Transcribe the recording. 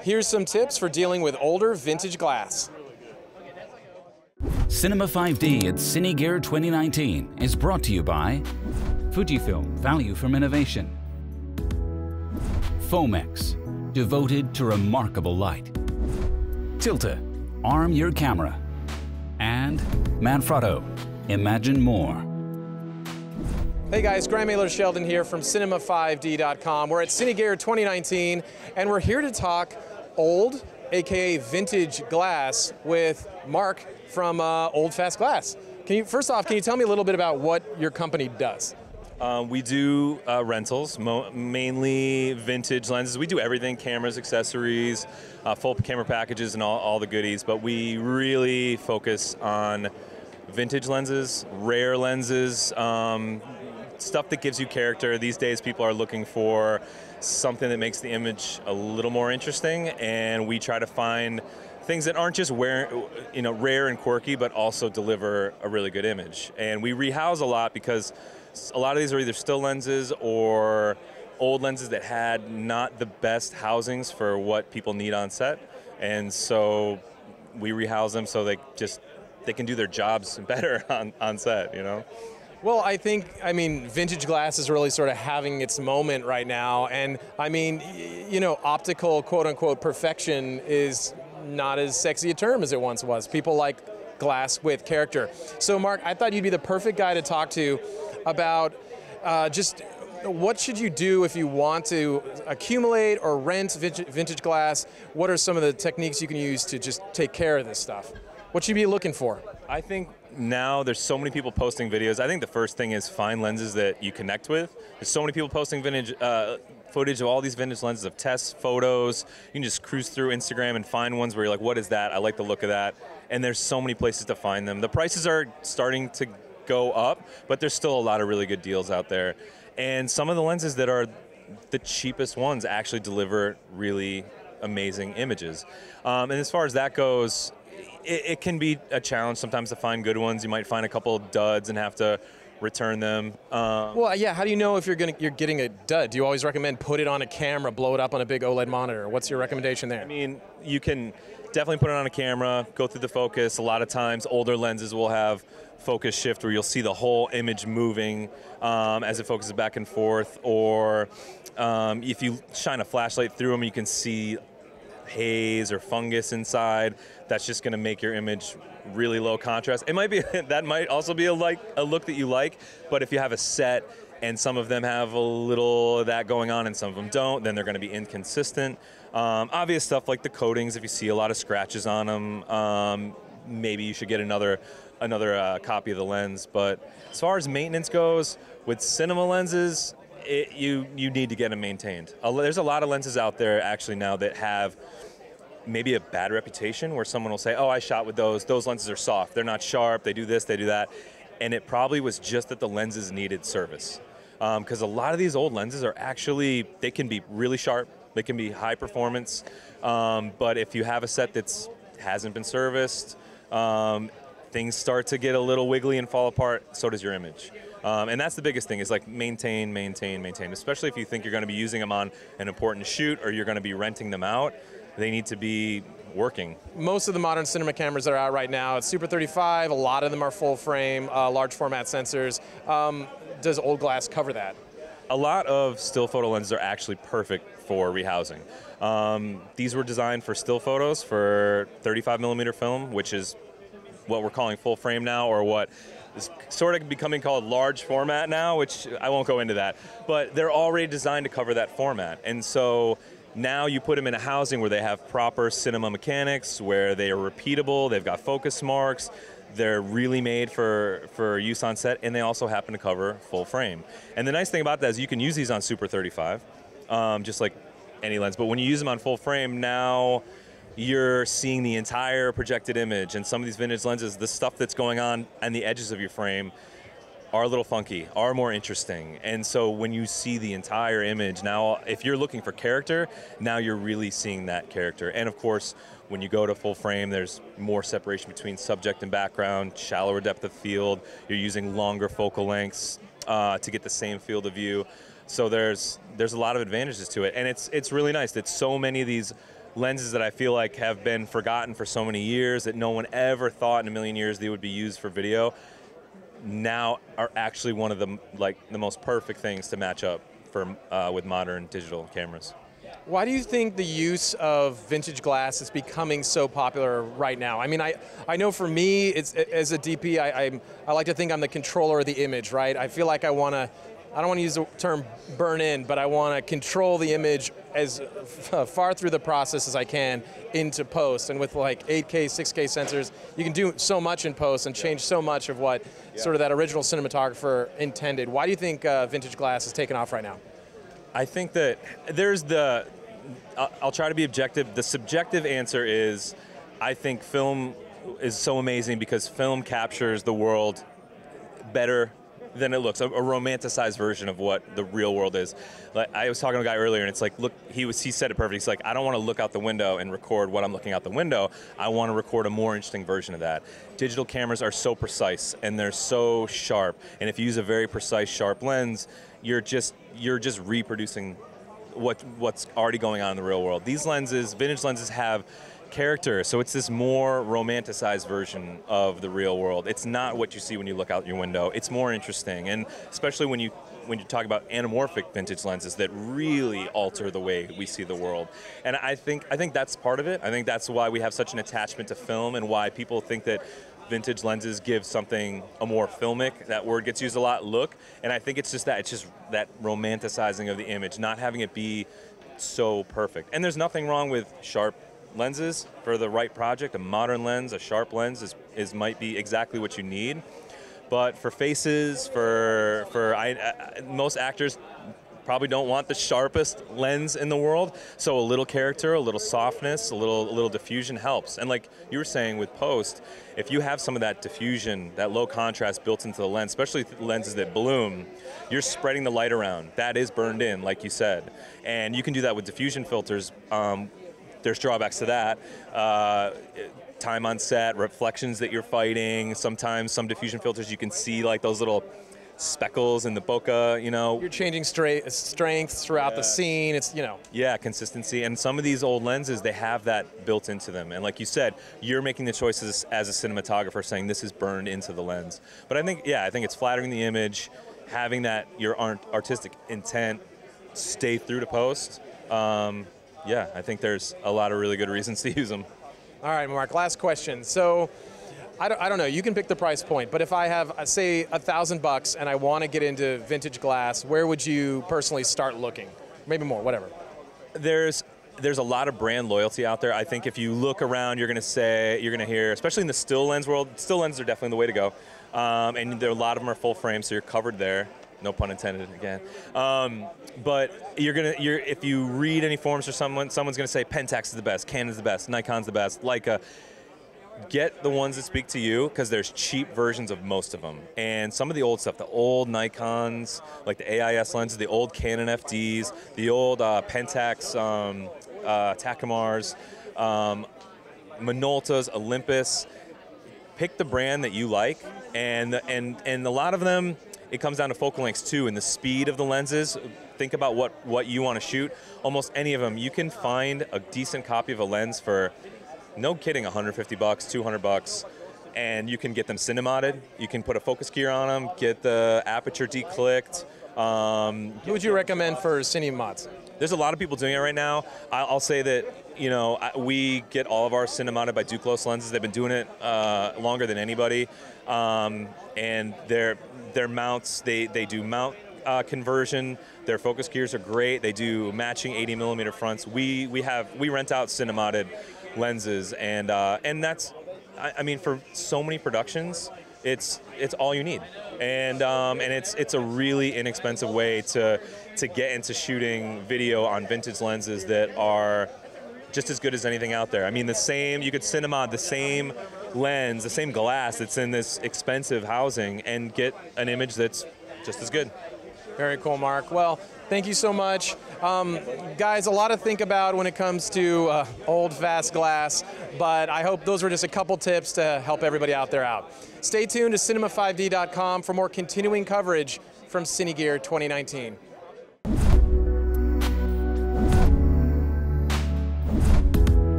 Here's some tips for dealing with older vintage glass. Cinema 5D at CineGear 2019 is brought to you by Fujifilm, value from innovation. Fomex, devoted to remarkable light. Tilta, arm your camera. And Manfrotto, imagine more. Hey guys, Graham Mailer-Sheldon here from Cinema5D.com. We're at CineGear 2019, and we're here to talk old, aka vintage glass, with Mark from Old Fast Glass. First off, can you tell me a little bit about what your company does? We do rentals, mainly vintage lenses. We do everything, cameras, accessories, full camera packages, and all the goodies, but we really focus on vintage lenses, rare lenses, stuff that gives you character. These days people are looking for something that makes the image a little more interesting, and we try to find things that aren't just rare and quirky, but also deliver a really good image. And we rehouse a lot because a lot of these are either still lenses or old lenses that had not the best housings for what people need on set. And so we rehouse them so they can do their jobs better on set, you know? Well, I mean, vintage glass is really sort of having its moment right now. And I mean, optical quote unquote perfection is not as sexy a term as it once was. People like glass with character. So Mark, I thought you'd be the perfect guy to talk to about just what should you do if you want to accumulate or rent vintage glass? What are some of the techniques you can use to just take care of this stuff? What should you be looking for? I think now there's so many people posting videos. I think the first thing is find lenses that you connect with. There's so many people posting vintage footage of all these vintage lenses, of test photos. You can just cruise through Instagram and find ones where you're like, what is that? I like the look of that. And there's so many places to find them. The prices are starting to go up, but there's still a lot of really good deals out there. And some of the lenses that are the cheapest ones actually deliver really amazing images. And as far as that goes, it can be a challenge sometimes to find good ones. You might find a couple of duds and have to return them. Well, yeah, how do you know if you're getting a dud? Do you always recommend put it on a camera, blow it up on a big OLED monitor? What's your recommendation there? I mean, you can definitely put it on a camera, go through the focus. A lot of times older lenses will have focus shift where you'll see the whole image moving as it focuses back and forth, or if you shine a flashlight through them, you can see haze or fungus inside. That's just going to make your image really low contrast. It might be that might also be a look that you like, but if you have a set and some of them have a little of that going on and some of them don't, then they're going to be inconsistent. Obvious stuff like the coatings, if you see a lot of scratches on them, maybe you should get another copy of the lens. But as far as maintenance goes, with cinema lenses, you need to get them maintained. There's a lot of lenses out there actually now that have maybe a bad reputation where someone will say, oh, I shot with those lenses are soft, they're not sharp, they do this, they do that. And it probably was just that the lenses needed service. Because a lot of these old lenses are actually, they can be really sharp, they can be high performance, but if you have a set that hasn't been serviced, things start to get a little wiggly and fall apart, so does your image. And that's the biggest thing, is like maintain, especially if you think you're going to be using them on an important shoot or you're going to be renting them out. They need to be working. Most of the modern cinema cameras that are out right now, it's Super 35, a lot of them are full frame, large format sensors. Does old glass cover that? A lot of still photo lenses are actually perfect for rehousing. These were designed for still photos for 35mm film, which is what we're calling full frame now, or what is sort of becoming called large format now, which I won't go into that. But they're already designed to cover that format. And so now you put them in a housing where they have proper cinema mechanics, where they are repeatable, they've got focus marks, they're really made for use on set, and they also happen to cover full frame. And the nice thing about that is you can use these on Super 35, just like any lens, but when you use them on full frame, now you're seeing the entire projected image. And some of these vintage lenses, the stuff that's going on the edges of your frame are a little funky, are more interesting. And so when you see the entire image, now if you're looking for character, now you're really seeing that character. And of course, when you go to full frame, there's more separation between subject and background, shallower depth of field, you're using longer focal lengths to get the same field of view. So there's a lot of advantages to it, and it's really nice that so many of these lenses that I feel like have been forgotten for so many years that no one ever thought in a million years they would be used for video, now are actually one of the most perfect things to match up for with modern digital cameras. Why do you think the use of vintage glass is becoming so popular right now? I mean, I know for me, it's, as a DP, I like to think I'm the controller of the image, right? I feel like I don't want to use the term burn in, but I want to control the image as far through the process as I can into post. And with like 8K, 6K sensors, you can do so much in post and change so much of what sort of that original cinematographer intended. Why do you think vintage glass is taking off right now? I think that there's I'll try to be objective. The subjective answer is, I think film is so amazing because film captures the world better than it looks, a romanticized version of what the real world is. Like, I was talking to a guy earlier, and it's like, look, he said it perfect. He's like, I don't want to look out the window and record what I'm looking out the window. I want to record a more interesting version of that. Digital cameras are so precise, and they're so sharp. And if you use a very precise, sharp lens, you're just reproducing what's already going on in the real world. These lenses, vintage lenses, have character, so it's this more romanticized version of the real world. It's not what you see when you look out your window. It's more interesting, and especially when you talk about anamorphic vintage lenses that really alter the way we see the world. And I think that's part of it. I think that's why we have such an attachment to film, and why people think that vintage lenses give something a more filmic, that word gets used a lot, look. And I think it's just that romanticizing of the image, not having it be so perfect. And there's nothing wrong with sharp lenses for the right project. A modern lens, a sharp lens might be exactly what you need. But for faces, most actors probably don't want the sharpest lens in the world. So a little character, a little softness, a little diffusion helps. And like you were saying with post, if you have some of that diffusion, that low contrast built into the lens, especially lenses that bloom, you're spreading the light around. That is burned in, like you said. And you can do that with diffusion filters. There's drawbacks to that. Time on set, reflections that you're fighting. Sometimes some diffusion filters you can see like those little speckles in the bokeh, you know. You're changing strength throughout the scene, it's, you know. Yeah, consistency. And some of these old lenses, they have that built into them. And like you said, you're making the choices as a cinematographer saying this is burned into the lens. But I think it's flattering the image, having that your artistic intent stay through to post. Yeah, I think there's a lot of really good reasons to use them. All right, Mark, last question. So, I don't know, you can pick the price point, but if I have, say, $1,000 and I want to get into vintage glass, where would you personally start looking? Maybe more, whatever. There's a lot of brand loyalty out there. I think if you look around, you're going to hear, especially in the still lens world, still lenses are definitely the way to go. And a lot of them are full frame, so you're covered there. No pun intended again. But if you read any forums or someone's going to say Pentax is the best, Canon's the best, Nikon's the best, Leica. Get the ones that speak to you, because there's cheap versions of most of them. And some of the old stuff, the old Nikons, like the AIS lenses, the old Canon FDs, the old Pentax Takumars, Minoltas, Olympus. Pick the brand that you like, and a lot of them, it comes down to focal lengths too, and the speed of the lenses. Think about what you want to shoot. Almost any of them, you can find a decent copy of a lens for, no kidding, $150, $200, and you can get them cinematted. You can put a focus gear on them, get the aperture declicked. Who would you recommend for cinemods? There's a lot of people doing it right now. I'll say that, you know, we get all of our cinematted by Duclos lenses. They've been doing it longer than anybody, and their mounts, they do mount conversion. Their focus gears are great. They do matching 80mm fronts. We rent out cinematted lenses, and that's, I mean, for so many productions, it's all you need, and it's a really inexpensive way to get into shooting video on vintage lenses that are just as good as anything out there. I mean, you could cinemod the same lens, the same glass that's in this expensive housing, and get an image that's just as good. Very cool, Mark. Well, thank you so much. Guys, a lot to think about when it comes to old, fast glass, but I hope those were just a couple tips to help everybody out there out. Stay tuned to cinema5d.com for more continuing coverage from CineGear 2019.